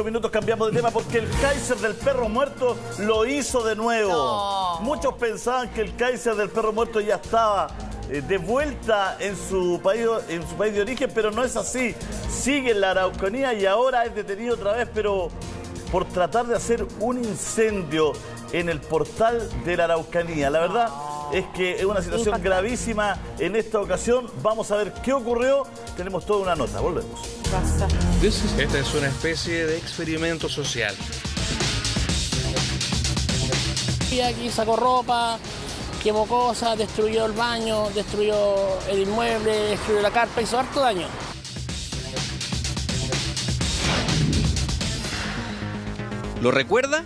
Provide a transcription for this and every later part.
Minutos cambiamos de tema porque el Kaiser del perro muerto lo hizo de nuevo. No. Muchos pensaban que el Kaiser del perro muerto ya estaba de vuelta en su país de origen, pero no es así. Sigue en la Araucanía y ahora es detenido otra vez, pero por tratar de hacer un incendio en el portal de la Araucanía. La verdad es que es una situación gravísima en esta ocasión. Vamos a ver qué ocurrió. Tenemos toda una nota. Volvemos. Esta es una especie de experimento social. Y aquí sacó ropa, quemó cosas, destruyó el baño, destruyó el inmueble, destruyó la carpa, hizo harto daño. ¿Lo recuerda?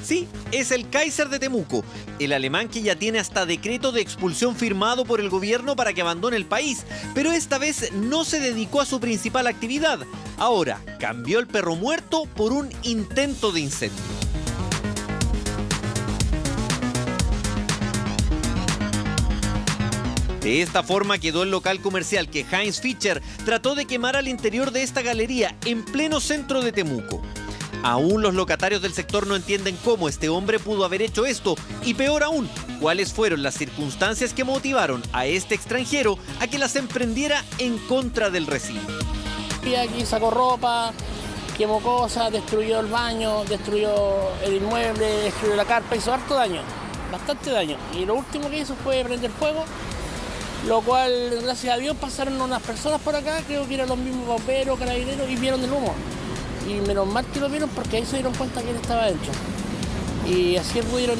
Sí, es el Kaiser de Temuco, el alemán que ya tiene hasta decreto de expulsión firmado por el gobierno para que abandone el país, pero esta vez no se dedicó a su principal actividad. Ahora cambió el perro muerto por un intento de incendio. De esta forma quedó el local comercial que Heinz Fischer trató de quemar al interior de esta galería en pleno centro de Temuco. Aún los locatarios del sector no entienden cómo este hombre pudo haber hecho esto y, peor aún, cuáles fueron las circunstancias que motivaron a este extranjero a que las emprendiera en contra del recinto. Y aquí sacó ropa, quemó cosas, destruyó el baño, destruyó el inmueble, destruyó la carpa, hizo harto daño, bastante daño. Y lo último que hizo fue prender fuego, lo cual, gracias a Dios, pasaron unas personas por acá, creo que eran los mismos bomberos, carabineros, y vieron el humo. Y menos mal que lo vieron porque ahí se dieron cuenta que él estaba adentro. Y así pudieron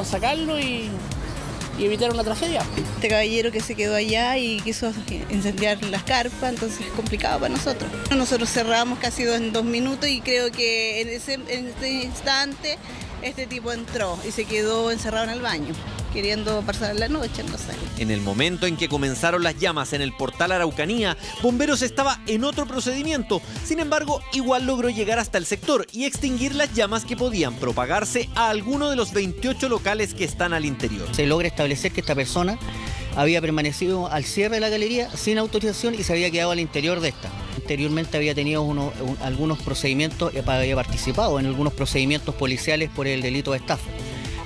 sacarlo y evitar una tragedia. Este caballero que se quedó allá y quiso incendiar las carpas, entonces es complicado para nosotros. Nosotros cerramos casi en 2 minutos y creo que en ese instante este tipo entró y se quedó encerrado en el baño, queriendo pasar la noche, no sé. En el momento en que comenzaron las llamas en el portal Araucanía, Bomberos estaba en otro procedimiento. Sin embargo, igual logró llegar hasta el sector y extinguir las llamas que podían propagarse a alguno de los 28 locales que están al interior. Se logra establecer que esta persona había permanecido al cierre de la galería sin autorización y se había quedado al interior de esta. Anteriormente había tenido algunos procedimientos, había participado en algunos procedimientos policiales por el delito de estafa,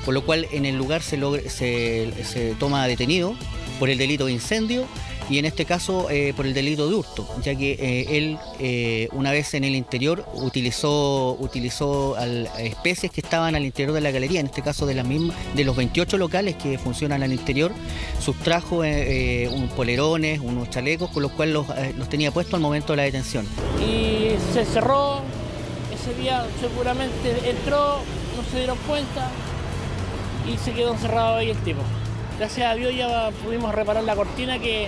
por lo cual en el lugar se toma detenido por el delito de incendio y en este caso por el delito de hurto, ya que él una vez en el interior utilizó especies que estaban al interior de la galería, en este caso de los 28 locales que funcionan al interior, sustrajo unos polerones, unos chalecos, con los cuales los tenía puestos al momento de la detención. Y se cerró, ese día seguramente entró, no se dieron cuenta y se quedó encerrado ahí el tipo. Gracias a Dios ya pudimos reparar la cortina, que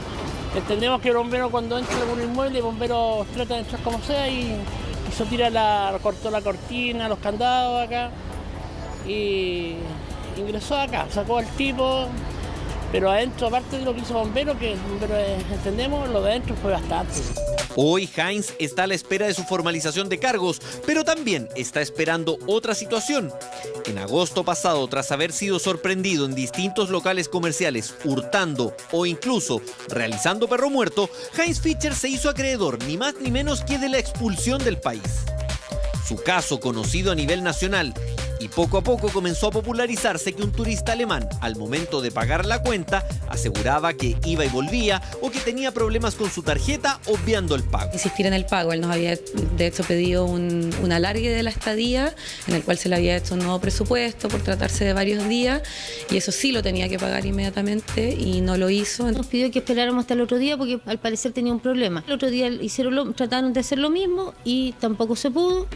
entendemos que el bombero cuando entra en un inmueble, el bombero trata de entrar como sea y cortó la cortina, los candados acá y ingresó acá, sacó al tipo, pero adentro, aparte de lo que hizo bombero, que el bombero entendemos, lo de adentro fue bastante. Hoy Heinz está a la espera de su formalización de cargos, pero también está esperando otra situación. En agosto pasado, tras haber sido sorprendido en distintos locales comerciales hurtando o incluso realizando perro muerto, Heinz Fischer se hizo acreedor ni más ni menos que de la expulsión del país. Su caso, conocido a nivel nacional, y poco a poco comenzó a popularizarse que un turista alemán, al momento de pagar la cuenta, aseguraba que iba y volvía o que tenía problemas con su tarjeta obviando el pago. Insistir en el pago, él nos había de hecho pedido un alargue de la estadía, en el cual se le había hecho un nuevo presupuesto por tratarse de varios días, y eso sí lo tenía que pagar inmediatamente y no lo hizo. Nos pidió que esperáramos hasta el otro día porque al parecer tenía un problema. El otro día trataron de hacer lo mismo y tampoco se pudo.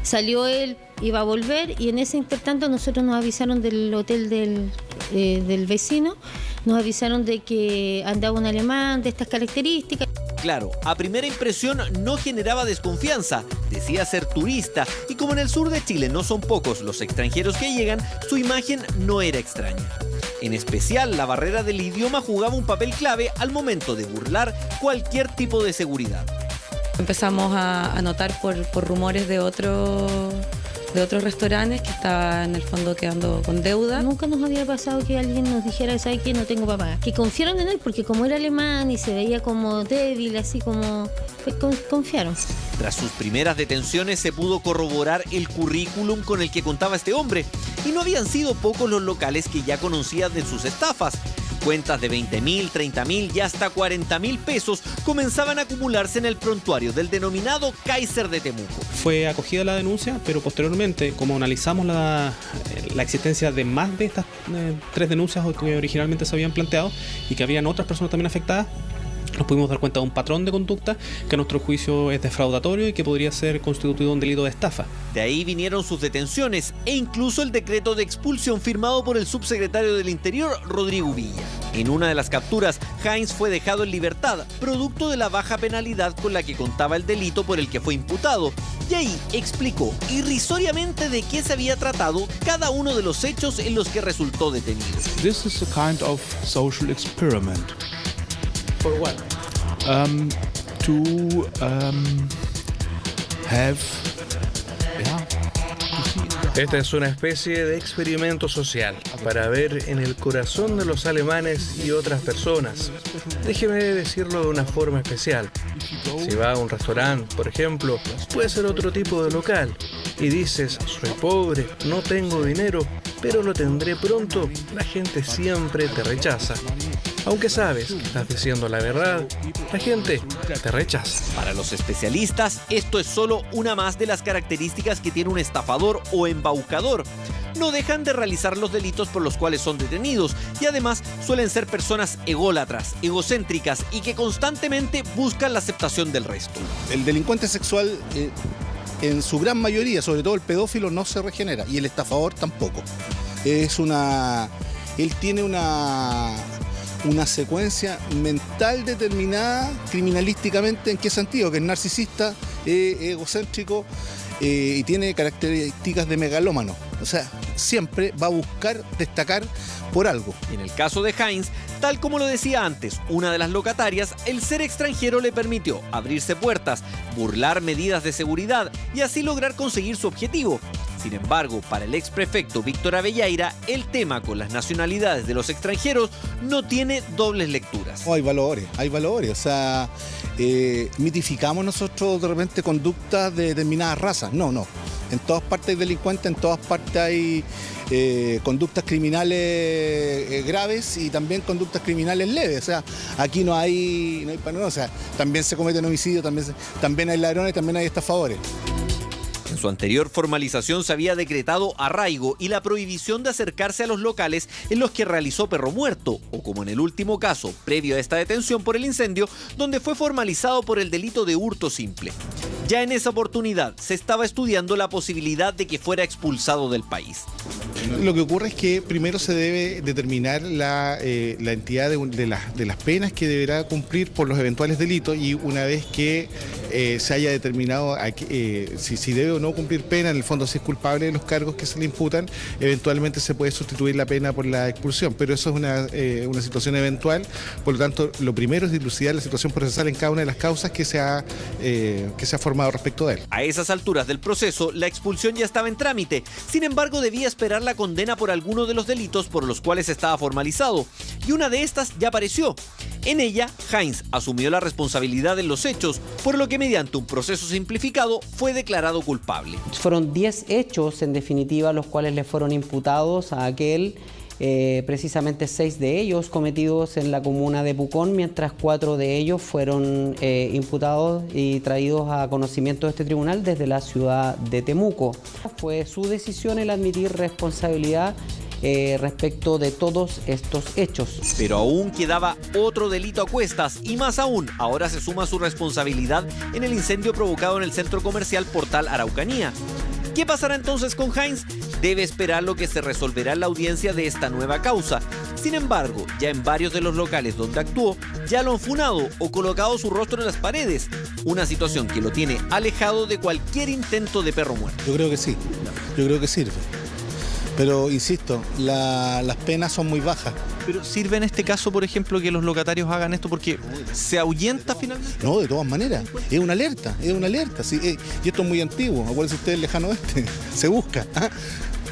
Salió él, iba a volver y en ese intertanto nosotros nos avisaron del hotel del vecino, nos avisaron de que andaba un alemán de estas características. Claro, a primera impresión no generaba desconfianza, decía ser turista y como en el sur de Chile no son pocos los extranjeros que llegan, su imagen no era extraña. En especial, la barrera del idioma jugaba un papel clave al momento de burlar cualquier tipo de seguridad. Empezamos a notar por rumores de otros otros restaurantes que estaba en el fondo quedando con deuda. Nunca nos había pasado que alguien nos dijera, ¿sabes qué? No tengo para pagar. Que confiaron en él porque como era alemán y se veía como débil, así como... pues confiaron. Tras sus primeras detenciones se pudo corroborar el currículum con el que contaba este hombre. Y no habían sido pocos los locales que ya conocían de sus estafas. Cuentas de 20.000, 30.000 y hasta 40.000 pesos comenzaban a acumularse en el prontuario del denominado Kaiser de Temuco. Fue acogida la denuncia, pero posteriormente, como analizamos la existencia de más de estas 3 denuncias que originalmente se habían planteado y que habían otras personas también afectadas, nos pudimos dar cuenta de un patrón de conducta que a nuestro juicio es defraudatorio y que podría ser constituido un delito de estafa. De ahí vinieron sus detenciones e incluso el decreto de expulsión firmado por el subsecretario del Interior, Rodrigo Villa. En una de las capturas, Heinz fue dejado en libertad, producto de la baja penalidad con la que contaba el delito por el que fue imputado. Y ahí explicó irrisoriamente de qué se había tratado cada uno de los hechos en los que resultó detenido. This is a kind of social experiment. For what? Esta es una especie de experimento social para ver en el corazón de los alemanes y otras personas. Déjeme decirlo de una forma especial. Si va a un restaurante, por ejemplo, puede ser otro tipo de local, y dices, soy pobre, no tengo dinero, pero lo tendré pronto, la gente siempre te rechaza. Aunque sabes que estás diciendo la verdad, la gente te rechaza. Para los especialistas, esto es solo una más de las características que tiene un estafador o embaucador. No dejan de realizar los delitos por los cuales son detenidos y además suelen ser personas ególatras, egocéntricas y que constantemente buscan la aceptación del resto. El delincuente sexual, en su gran mayoría, sobre todo el pedófilo, no se regenera y el estafador tampoco. Él tiene una secuencia mental determinada criminalísticamente. ¿En qué sentido? Que es narcisista, egocéntrico y tiene características de megalómano. O sea, siempre va a buscar destacar por algo. En el caso de Heinz, tal como lo decía antes, una de las locatarias, el ser extranjero le permitió abrirse puertas, burlar medidas de seguridad y así lograr conseguir su objetivo. Sin embargo, para el exprefecto Víctor Avelleira, el tema con las nacionalidades de los extranjeros no tiene dobles lecturas. Hay valores. O sea, mitificamos nosotros de repente conductas de determinadas razas. No. En todas partes hay delincuentes, en todas partes hay conductas criminales graves y también conductas criminales leves. O sea, aquí no hay panorama. O sea, también se cometen homicidios, también hay ladrones, también hay estafadores. En su anterior formalización se había decretado arraigo y la prohibición de acercarse a los locales en los que realizó perro muerto, o como en el último caso, previo a esta detención por el incendio, donde fue formalizado por el delito de hurto simple. Ya en esa oportunidad se estaba estudiando la posibilidad de que fuera expulsado del país. Lo que ocurre es que primero se debe determinar la entidad de las penas que deberá cumplir por los eventuales delitos, y una vez que se haya determinado si debe o no cumplir pena, en el fondo si es culpable de los cargos que se le imputan, eventualmente se puede sustituir la pena por la expulsión, pero eso es una situación eventual. Por lo tanto, lo primero es dilucidar la situación procesal en cada una de las causas que se ha formado respecto de él. A esas alturas del proceso, la expulsión ya estaba en trámite. Sin embargo, debía esperar la condena por alguno de los delitos por los cuales estaba formalizado, y una de estas ya apareció. En ella, Heinz asumió la responsabilidad de los hechos, por lo que mediante un proceso simplificado fue declarado culpable. Fueron 10 hechos, en definitiva, los cuales le fueron imputados a aquel, precisamente 6 de ellos cometidos en la comuna de Pucón, mientras 4 de ellos fueron imputados y traídos a conocimiento de este tribunal desde la ciudad de Temuco. Fue su decisión el admitir responsabilidad respecto de todos estos hechos. Pero aún quedaba otro delito a cuestas, y más aún, ahora se suma su responsabilidad en el incendio provocado en el centro comercial Portal Araucanía. ¿Qué pasará entonces con Heinz? Debe esperar lo que se resolverá en la audiencia de esta nueva causa. Sin embargo, ya en varios de los locales donde actuó, ya lo han funado o colocado su rostro en las paredes, una situación que lo tiene alejado de cualquier intento de perro muerto. Yo creo que sí, yo creo que sirve. Pero insisto, las penas son muy bajas. Pero ¿sirve en este caso, por ejemplo, que los locatarios hagan esto porque se ahuyenta finalmente? No, de todas maneras, es una alerta, sí, y esto es muy antiguo, acuérdense ustedes del lejano oeste, se busca,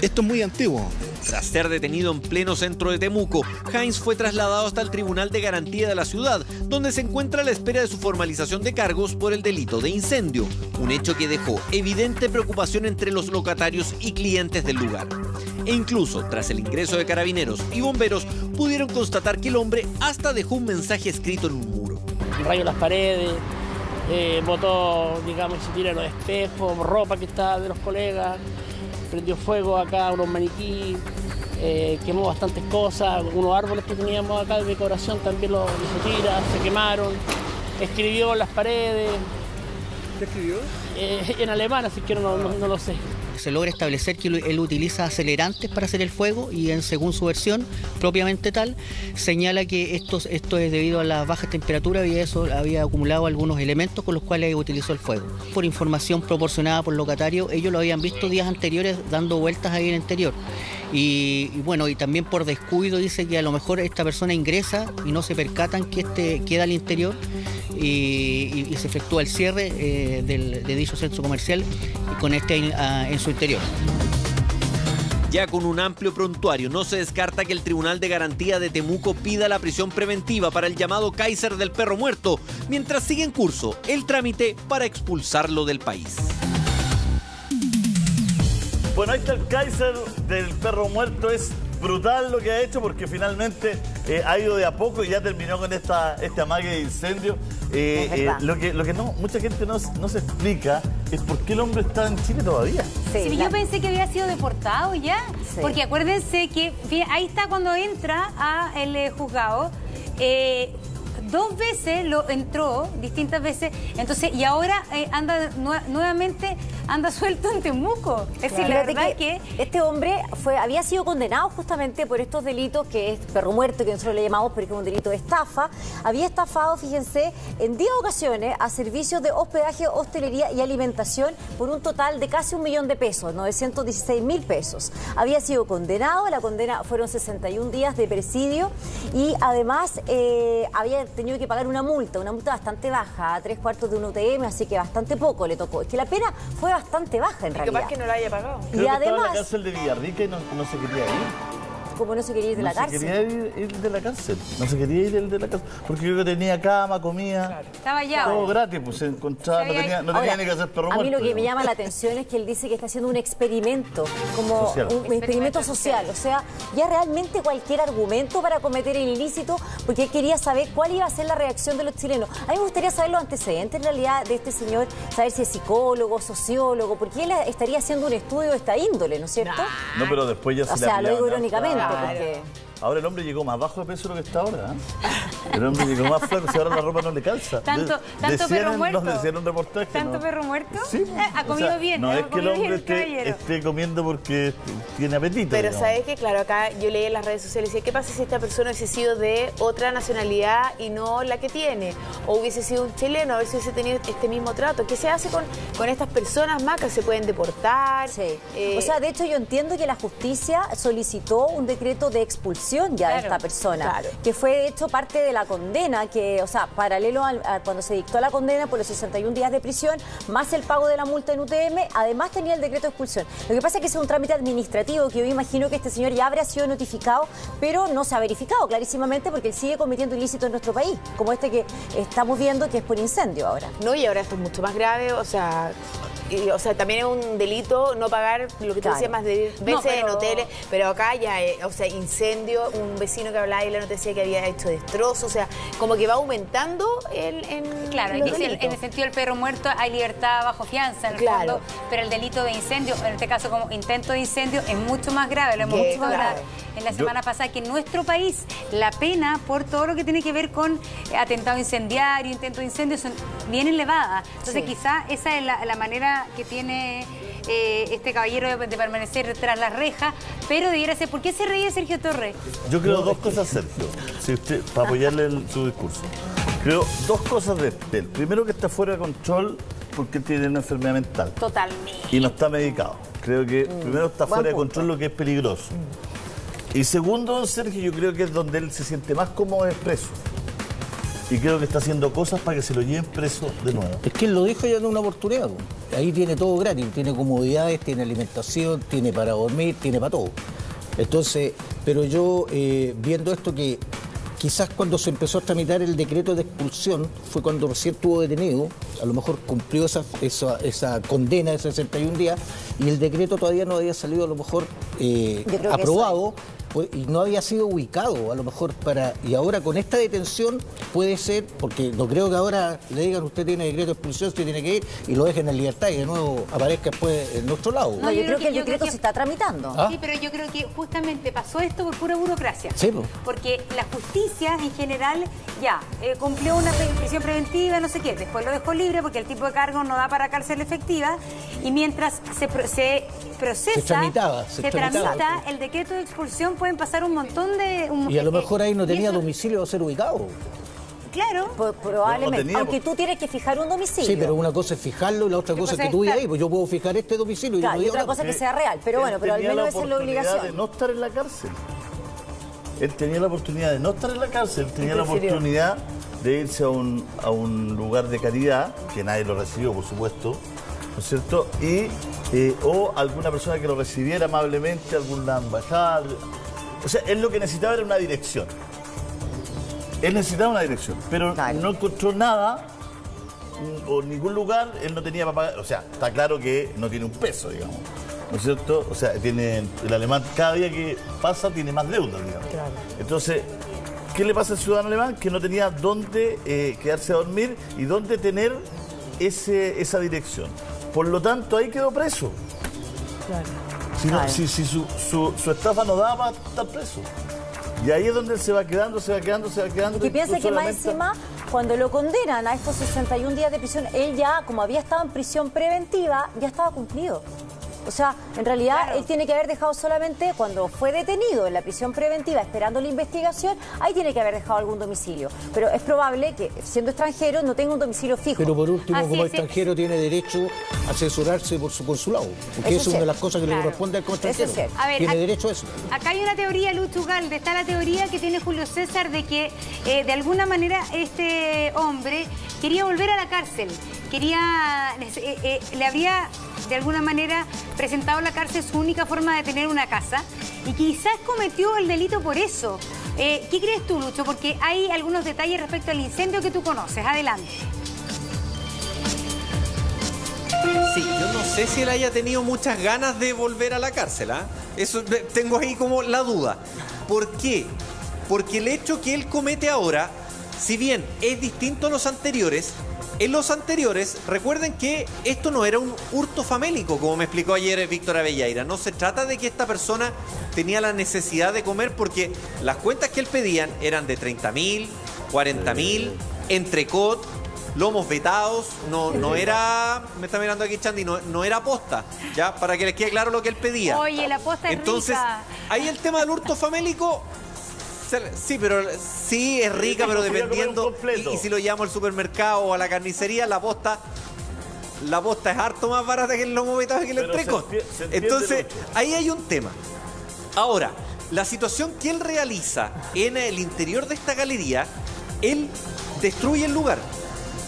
esto es muy antiguo. Tras ser detenido en pleno centro de Temuco, Heinz fue trasladado hasta el Tribunal de Garantía de la ciudad, donde se encuentra a la espera de su formalización de cargos por el delito de incendio, un hecho que dejó evidente preocupación entre los locatarios y clientes del lugar. E incluso, tras el ingreso de carabineros y bomberos, pudieron constatar que el hombre hasta dejó un mensaje escrito en un muro. Rayó las paredes, botó, digamos, se tira los espejos, ropa que estaba de los colegas, prendió fuego acá, unos maniquí, quemó bastantes cosas, unos árboles que teníamos acá de decoración también los hizo tira, se quemaron, escribió en las paredes. ¿Qué escribió? En alemán, así que no lo sé. Se logra establecer que él utiliza acelerantes para hacer el fuego y según su versión propiamente tal, señala que esto es debido a las bajas temperaturas y eso había acumulado algunos elementos con los cuales utilizó el fuego. Por información proporcionada por locatarios, ellos lo habían visto días anteriores dando vueltas ahí en el interior. Y bueno, y también por descuido dice que a lo mejor esta persona ingresa y no se percatan que queda al interior y se efectúa el cierre de dicho centro comercial con en su interior. Ya con un amplio prontuario, no se descarta que el Tribunal de Garantía de Temuco pida la prisión preventiva para el llamado Kaiser del perro muerto, mientras sigue en curso el trámite para expulsarlo del país. Bueno, ahí está el Kaiser del perro muerto. Es brutal lo que ha hecho porque finalmente ha ido de a poco y ya terminó con este amague de incendio. Lo que no, mucha gente no se explica es por qué el hombre está en Chile todavía. Sí, yo pensé que había sido deportado ya, porque acuérdense que ahí está cuando entra a el juzgado. 2 veces lo entró, distintas veces, entonces, y ahora nuevamente anda suelto en Temuco. Es decir, la verdad que este hombre había sido condenado justamente por estos delitos, que es perro muerto, que nosotros le llamamos, pero que es un delito de estafa. Había estafado, fíjense, en 10 ocasiones a servicios de hospedaje, hostelería y alimentación por un total de casi 1 millón de pesos, 916.000 pesos. Había sido condenado, la condena fueron 61 días de presidio y además había tenido que pagar una multa bastante baja, 3/4 de un UTM, así que bastante poco le tocó. Es que la pena fue bastante baja en realidad. Capaz que no la haya pagado. Creo que estaba en la cárcel de Villarrica y no se quería ir. ¿Cómo no se quería ir de la cárcel? No se quería ir de la cárcel. No se quería ir de la cárcel. Porque yo tenía cama, comida. Claro. Estaba allá. Todo gratis, pues se encontraba, no tenía ni que hacer perro muerto. A mí lo que me llama la atención es que él dice que está haciendo un experimento, como social. Un experimento social. O sea, ya realmente cualquier argumento para cometer el ilícito, porque él quería saber cuál iba a ser la reacción de los chilenos. A mí me gustaría saber los antecedentes en realidad de este señor, saber si es psicólogo, sociólogo, porque él estaría haciendo un estudio de esta índole, ¿no es cierto? No, pero después ya se le lo digo irónicamente, porque... Ahora el hombre llegó más bajo de peso de lo que está ahora. El hombre llegó más flaco, si ahora la ropa no le calza. Tanto perro muerto. Nos decían un reportaje. ¿Tanto perro muerto? Sí. Ha comido bien. No es que el hombre esté comiendo porque tiene apetito. Pero sabes que, claro, acá yo leí en las redes sociales, decía, ¿qué pasa si esta persona hubiese sido de otra nacionalidad y no la que tiene? O hubiese sido un chileno, a ver si hubiese tenido este mismo trato. ¿Qué se hace con estas personas, Maca? ¿Se pueden deportar? Sí. O sea, de hecho yo entiendo que la justicia solicitó un decreto de expulsión ya de esta persona, que fue de hecho parte de la condena, que, o sea, paralelo a cuando se dictó la condena por los 61 días de prisión, más el pago de la multa en UTM, además tenía el decreto de expulsión. Lo que pasa es que es un trámite administrativo que yo imagino que este señor ya habría sido notificado, pero no se ha verificado clarísimamente porque él sigue cometiendo ilícitos en nuestro país, como este que estamos viendo que es por incendio ahora. No, y ahora esto es mucho más grave, o sea, también es un delito no pagar lo que tú decías más de veces en hoteles, pero acá ya, o sea, incendio, un vecino que hablaba y la noticia que había hecho destrozos, o sea, como que va aumentando Claro, en el sentido del perro muerto hay libertad bajo fianza, en el fondo, pero el delito de incendio, en este caso como intento de incendio, es mucho más grave, lo hemos visto en la semana pasada, que en nuestro país la pena por todo lo que tiene que ver con atentado incendiario, intento de incendio, son bien elevadas. Entonces quizá esa es la manera que tiene este caballero de permanecer tras las rejas, pero debiera ser. ¿Por qué se reía Sergio Torres? Yo creo dos cosas, Sergio, si usted, para apoyarle su discurso. Creo dos cosas de él. Primero, que está fuera de control porque tiene una enfermedad mental. Totalmente. Y no está medicado. Creo que primero está fuera de control, lo que es peligroso. Y segundo, don Sergio, yo creo que es donde él se siente más cómodo es preso. Y creo que está haciendo cosas para que se lo lleven preso de nuevo. Es que él lo dijo ya en una oportunidad. Ahí tiene todo gratis, tiene comodidades, tiene alimentación, tiene para dormir, tiene para todo. Entonces, pero yo viendo esto que quizás cuando se empezó a tramitar el decreto de expulsión fue cuando recién estuvo detenido, a lo mejor cumplió esa condena de 61 días y el decreto todavía no había salido a lo mejor aprobado. Y no había sido ubicado, a lo mejor y ahora con esta detención puede ser, porque no creo que ahora le digan usted tiene decreto de expulsión, usted tiene que ir y lo dejen en libertad y de nuevo aparezca después en nuestro lado. No, yo creo que el decreto se está tramitando. Sí, pero yo creo que justamente pasó esto por pura burocracia. Sí, pues. Porque la justicia en general ya cumplió una prisión preventiva, no sé qué, después lo dejó libre porque el tipo de cargo no da para cárcel efectiva y mientras se procesa, se tramita el decreto de expulsión, pueden pasar un montón de... y a lo mejor ahí no tenía domicilio a ser ubicado. Claro. Probablemente, aunque tú tienes que fijar un domicilio. Sí, pero una cosa es fijarlo y la otra cosa es que tú vayas ahí, pues yo puedo fijar este domicilio. Claro, y otra cosa es que sea real, pero bueno, pero al menos esa es la obligación. De no estar en la cárcel. Él tenía la oportunidad de no estar en la cárcel, tenía la oportunidad de irse a un lugar de caridad, que nadie lo recibió, por supuesto, ¿no es cierto? O alguna persona que lo recibiera amablemente, alguna embajada. O sea, él lo que necesitaba era una dirección. Él necesitaba una dirección, pero no encontró nada o ningún lugar, él no tenía para pagar. O sea, está claro que no tiene un peso, digamos. ¿No es cierto? O sea, el alemán cada día que pasa tiene más deuda, digamos. Claro. Entonces, ¿qué le pasa al ciudadano alemán? Que no tenía dónde quedarse a dormir y dónde tener esa dirección. Por lo tanto, ahí quedó preso. Claro. Si su estafa no daba para estar preso. Y ahí es donde él se va quedando. Y piensa que más encima, cuando lo condenan a estos 61 días de prisión, él ya, como había estado en prisión preventiva, ya estaba cumplido. O sea, en realidad él tiene que haber dejado solamente, cuando fue detenido en la prisión preventiva esperando la investigación, ahí tiene que haber dejado algún domicilio. Pero es probable que, siendo extranjero, no tenga un domicilio fijo. Pero por último, como extranjero, tiene derecho a asesorarse por su consulado. Porque eso es una de las cosas que le corresponde al extranjero. Tiene derecho a eso. Acá hay una teoría, Lucho Ugalde, está la teoría que tiene Julio César de que de alguna manera este hombre quería volver a la cárcel. Le habría de alguna manera presentado la cárcel su única forma de tener una casa y quizás cometió el delito por eso. ¿Qué crees tú, Lucho? Porque hay algunos detalles respecto al incendio que tú conoces. Adelante. Sí, yo no sé si él haya tenido muchas ganas de volver a la cárcel, ¿ah? Eso tengo ahí como la duda. ¿Por qué? Porque el hecho que él comete ahora, si bien es distinto a los anteriores, en los anteriores, recuerden que esto no era un hurto famélico, como me explicó ayer Víctor Avelleira. No se trata de que esta persona tenía la necesidad de comer, porque las cuentas que él pedían eran de 30.000, 40.000, entrecot, lomos vetados, no era, me está mirando aquí Chandy, no era posta, ya, para que les quede claro lo que él pedía. Oye, la posta es Entonces, rica. ahí el tema del hurto famélico. Sí, pero sí es rica, pero dependiendo. Y si lo llamo al supermercado o a la carnicería, la posta es harto más barata que el lomo vetado que el entrecot. Entonces, ahí hay un tema. Ahora, la situación que él realiza en el interior de esta galería, él destruye el lugar,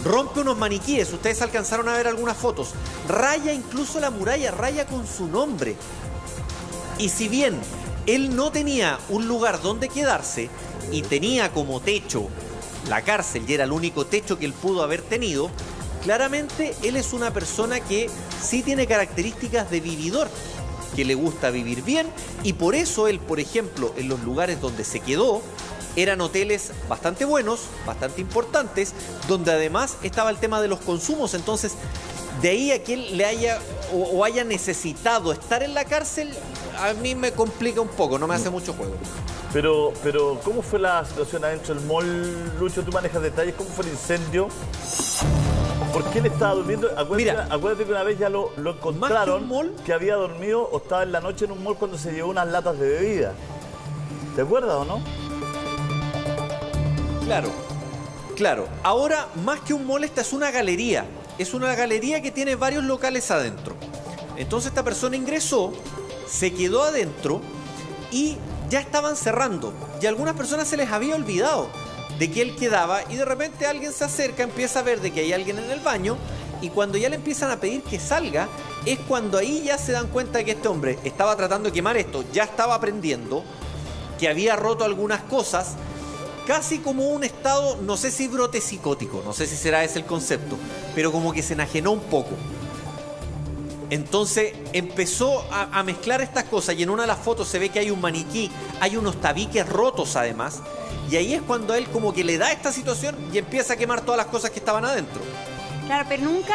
rompe unos maniquíes, ustedes alcanzaron a ver algunas fotos, raya incluso la muralla, raya con su nombre. Y si bien él no tenía un lugar donde quedarse y tenía como techo la cárcel y era el único techo que él pudo haber tenido, claramente él es una persona que sí tiene características de vividor, que le gusta vivir bien, y por eso él, por ejemplo, en los lugares donde se quedó, eran hoteles bastante buenos, bastante importantes, donde además estaba el tema de los consumos. Entonces, de ahí a que él le haya o haya necesitado estar en la cárcel, a mí me complica un poco, no me hace mucho juego. Pero ¿cómo fue la situación adentro del mall, Lucho? ¿Tú manejas detalles? ¿Cómo fue el incendio? ¿Por qué él estaba durmiendo? Acuérdate que una vez ya lo encontraron, que había dormido o estaba en la noche en un mall cuando se llevó unas latas de bebida. ¿Te acuerdas o no? Claro. Ahora, más que un mall, esta es una galería. Es una galería que tiene varios locales adentro. Entonces esta persona ingresó, se quedó adentro y ya estaban cerrando. Y a algunas personas se les había olvidado de que él quedaba y de repente alguien se acerca, empieza a ver de que hay alguien en el baño y cuando ya le empiezan a pedir que salga, es cuando ahí ya se dan cuenta de que este hombre estaba tratando de quemar esto, ya estaba aprendiendo, que había roto algunas cosas, casi como un estado, no sé si brote psicótico, no sé si será ese el concepto, pero como que se enajenó un poco. Entonces empezó a mezclar estas cosas y en una de las fotos se ve que hay un maniquí, hay unos tabiques rotos además, y ahí es cuando él como que le da esta situación y empieza a quemar todas las cosas que estaban adentro. Claro, pero nunca,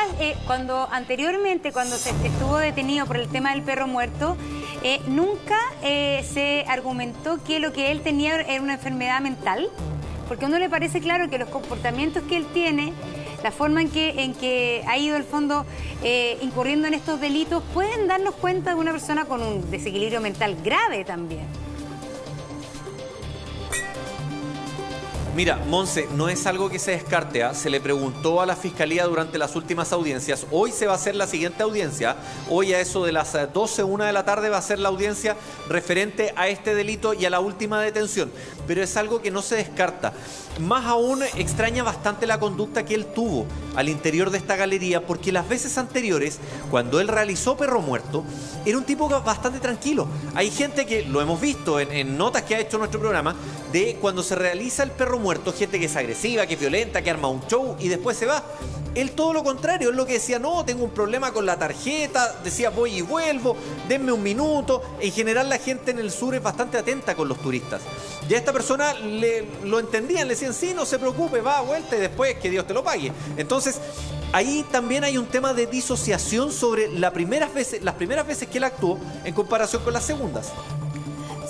anteriormente, cuando se estuvo detenido por el tema del perro muerto, nunca se argumentó que lo que él tenía era una enfermedad mental, porque a uno le parece claro que los comportamientos que él tiene, la forma en que ha ido al fondo incurriendo en estos delitos, pueden darnos cuenta de una persona con un desequilibrio mental grave también. Mira, Monse, no es algo que se descarte, ¿eh? Se le preguntó a la Fiscalía durante las últimas audiencias. Hoy se va a hacer la siguiente audiencia. Hoy a eso de las 12, 1 de la tarde va a ser la audiencia referente a este delito y a la última detención. Pero es algo que no se descarta. Más aún extraña bastante la conducta que él tuvo al interior de esta galería, porque las veces anteriores, cuando él realizó Perro Muerto, era un tipo bastante tranquilo. Hay gente que, lo hemos visto en notas que ha hecho nuestro programa, de cuando se realiza el Perro Muerto, gente que es agresiva, que es violenta, que arma un show y después se va. Él todo lo contrario, él lo que decía, no, tengo un problema con la tarjeta, decía voy y vuelvo, denme un minuto. En general la gente en el sur es bastante atenta con los turistas. Y a esta persona lo entendían, le decían, sí, no se preocupe, va a vuelta y después que Dios te lo pague. Entonces, ahí también hay un tema de disociación sobre las primeras veces que él actuó en comparación con las segundas.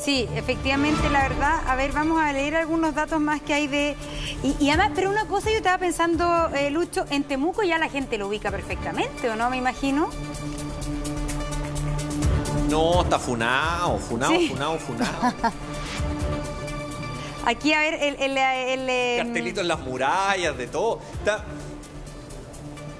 Sí, efectivamente, la verdad. A ver, vamos a leer algunos datos más que hay de... Y además, pero una cosa yo estaba pensando, Lucho, en Temuco ya la gente lo ubica perfectamente, ¿o no? Me imagino. No, está funado. Sí. Aquí, a ver, el cartelito en las murallas, de todo.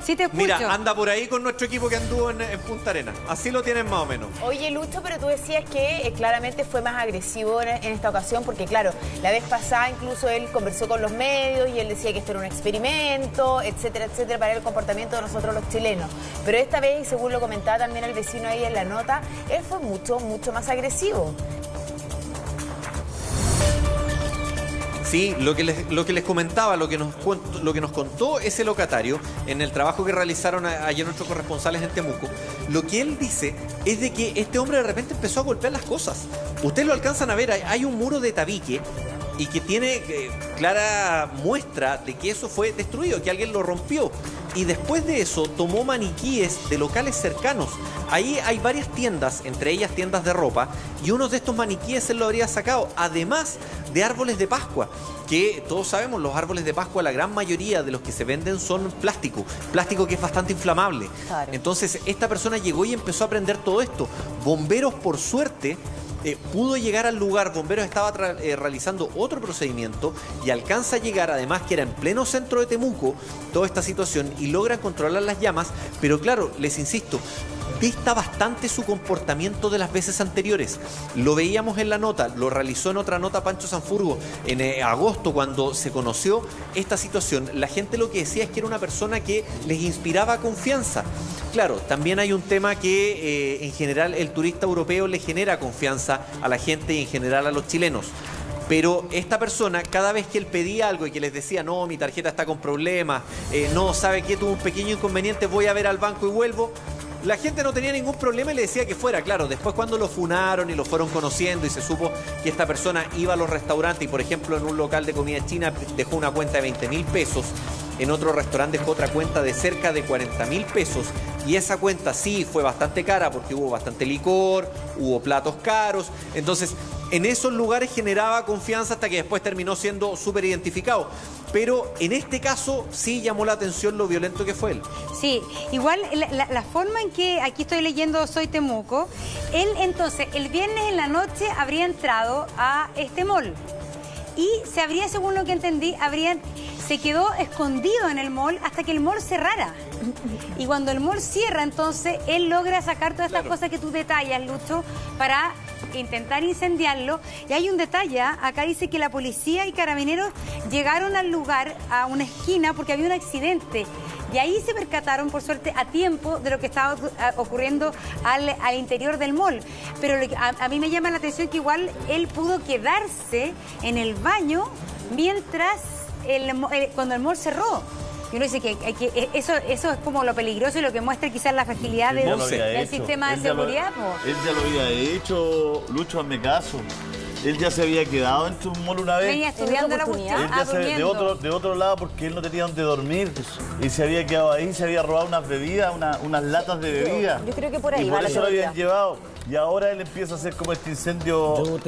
Sí, te escucho. Mira, anda por ahí con nuestro equipo que anduvo en Punta Arenas. Así lo tienen más o menos. Oye, Lucho, pero tú decías que claramente fue más agresivo en esta ocasión, porque claro, la vez pasada incluso él conversó con los medios y él decía que esto era un experimento, etcétera, etcétera, para el comportamiento de nosotros los chilenos. Pero esta vez, según lo comentaba también el vecino ahí en la nota, él fue mucho más agresivo. Sí, lo que les comentaba, lo que nos contó ese locatario en el trabajo que realizaron ayer nuestros corresponsales en Temuco, lo que él dice es de que este hombre de repente empezó a golpear las cosas. Ustedes lo alcanzan a ver, hay un muro de tabique y que tiene clara muestra de que eso fue destruido, que alguien lo rompió. Y después de eso tomó maniquíes de locales cercanos. Ahí hay varias tiendas, entre ellas tiendas de ropa, y uno de estos maniquíes él lo habría sacado, además de árboles de Pascua, que todos sabemos, los árboles de Pascua, la gran mayoría de los que se venden son plástico que es bastante inflamable. Claro. Entonces esta persona llegó y empezó a prender todo esto. Bomberos, por suerte, pudo llegar al lugar. Bomberos estaba realizando otro procedimiento y alcanza a llegar, además que era en pleno centro de Temuco, toda esta situación, y logran controlar las llamas. Pero claro, les insisto, dista bastante su comportamiento de las veces anteriores. Lo veíamos en la nota, lo realizó en otra nota Pancho Sanfurgo en agosto, cuando se conoció esta situación. La gente lo que decía es que era una persona que les inspiraba confianza. Claro, también hay un tema que en general el turista europeo le genera confianza a la gente y en general a los chilenos. Pero esta persona, cada vez que él pedía algo y que les decía, no, mi tarjeta está con problemas, no, ¿sabe qué? Tuvo un pequeño inconveniente, voy a ver al banco y vuelvo. La gente no tenía ningún problema y le decía que fuera. Claro, después cuando lo funaron y lo fueron conociendo y se supo que esta persona iba a los restaurantes y, por ejemplo, en un local de comida china dejó una cuenta de 20.000 pesos, en otro restaurante dejó otra cuenta de cerca de 40.000 pesos, y esa cuenta sí fue bastante cara porque hubo bastante licor, hubo platos caros. Entonces, en esos lugares generaba confianza hasta que después terminó siendo súper identificado. Pero en este caso sí llamó la atención lo violento que fue él. Sí, igual la forma en que, aquí estoy leyendo Soy Temuco, él entonces el viernes en la noche habría entrado a este mall y se habría, según lo que entendí, se quedó escondido en el mall hasta que el mall cerrara. Y cuando el mall cierra, entonces él logra sacar todas estas cosas que tú detallas, Lucho, para intentar incendiarlo. Y hay un detalle, acá dice que la policía y carabineros llegaron al lugar, a una esquina, porque había un accidente. Y ahí se percataron, por suerte, a tiempo de lo que estaba ocurriendo al interior del mall. Pero a mí me llama la atención que igual él pudo quedarse en el baño mientras cuando el mall cerró. Y uno dice que eso es como lo peligroso y lo que muestra quizás la fragilidad del sistema de seguridad. Él ya lo había hecho, Lucho, hazme caso. Él ya se había quedado en un mall una vez. Venía estudiando la cuestión. Él ya de otro lado, porque él no tenía donde dormir. Y se había quedado ahí, se había robado unas bebidas, unas latas de bebida. Yo creo que por ahí y va por la eso lo teoría. habían llevado. Y ahora él empieza a hacer como este incendio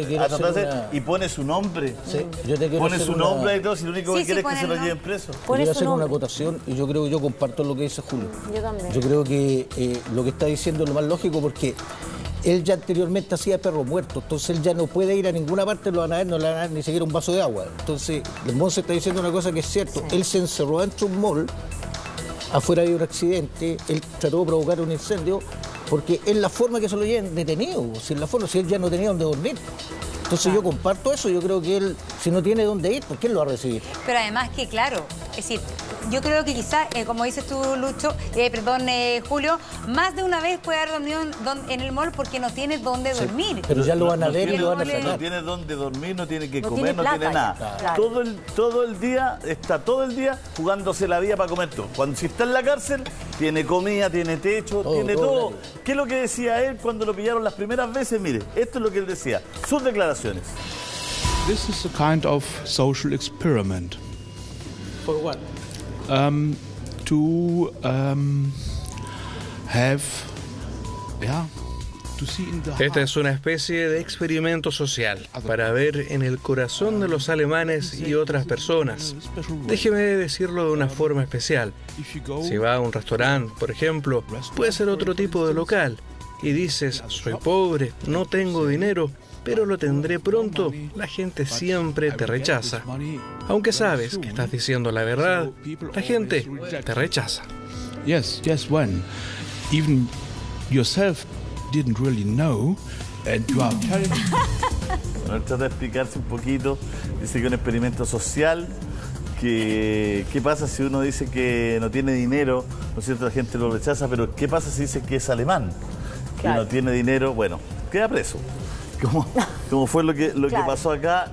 y pone su nombre. Sí, yo te quiero pone hacer su nombre y todo, si lo único que quiere es que se lo lleven preso. Quiero hacer una acotación y yo creo que yo comparto lo que dice Julio. Yo también. Yo creo que lo que está diciendo es lo más lógico porque él ya anteriormente hacía perro muerto, entonces él ya no puede ir a ninguna parte, lo van a ver, no le van a dar ni siquiera un vaso de agua. Entonces, el Monse está diciendo una cosa que es cierto, él se encerró dentro de un mall, afuera había un accidente, él trató de provocar un incendio, porque es la forma que se lo lleven detenido, si él ya no tenía donde dormir. Entonces yo comparto eso, yo creo que él, si no tiene dónde ir, ¿por qué lo va a recibir? Pero además que, claro, es decir, yo creo que quizás, como dices tú, Lucho, Julio, más de una vez puede haber dormido en el mall porque no tiene dónde dormir. Pero ya lo van a ver y lo van a sacar. No tiene dónde dormir, no tiene que comer, tiene no plata tiene nada. Claro. Todo el día, está todo el día jugándose la vida para comer todo. Cuando si está en la cárcel, tiene comida, tiene techo, tiene todo. ¿Qué es lo que decía él cuando lo pillaron las primeras veces? Mire, esto es lo que él decía, sus declaraciones. This is a kind of social experiment. For what? To have, to see in the Esta es una especie de experimento social para ver en el corazón de los alemanes y otras personas. Déjeme decirlo de una forma especial. Si va a un restaurante, por ejemplo, puede ser otro tipo de local, y dices, soy pobre, no tengo dinero, pero lo tendré pronto, la gente siempre te rechaza. Aunque sabes que estás diciendo la verdad, la gente te rechaza. Yes, when even yourself didn't really know and you are telling. Bueno, él trata de explicarse un poquito, dice que es un experimento social, que qué pasa si uno dice que no tiene dinero, ¿no es cierto? La gente lo rechaza, pero ¿qué pasa si dice que es alemán? Que no tiene dinero, bueno, queda preso. Como fue lo que pasó acá,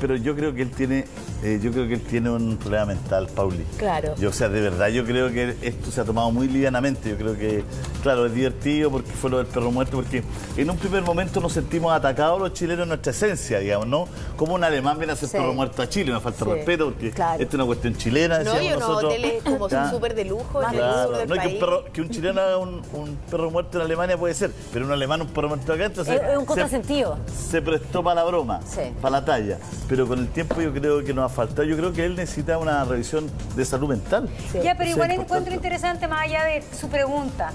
pero yo creo que él tiene un problema mental, Pauli. Claro. O sea, de verdad, yo creo que esto se ha tomado muy livianamente. Yo creo que, claro, es divertido porque fue lo del perro muerto, porque en un primer momento nos sentimos atacados los chilenos en nuestra esencia, digamos, ¿no? Como un alemán viene a hacer perro muerto a Chile, nos falta respeto, porque esto es una cuestión chilena, decíamos nosotros. Hoteles como son súper de lujo en el sur del país. Que un chileno haga un perro muerto en Alemania puede ser, pero un alemán un perro muerto acá, entonces Es un contrasentido. se prestó para la broma, para la talla. Pero con el tiempo yo creo que nos ha faltado. Yo creo que él necesita una revisión de salud mental. Ya, pero igual encuentro interesante, más allá de su pregunta.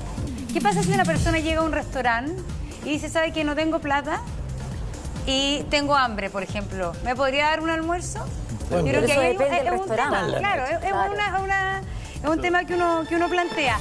¿Qué pasa si una persona llega a un restaurante y dice, ¿sabe que no tengo plata y tengo hambre, por ejemplo? ¿Me podría dar un almuerzo? Bueno, yo creo que eso ahí depende del es un tema, restaurante. claro, es un tema que uno plantea.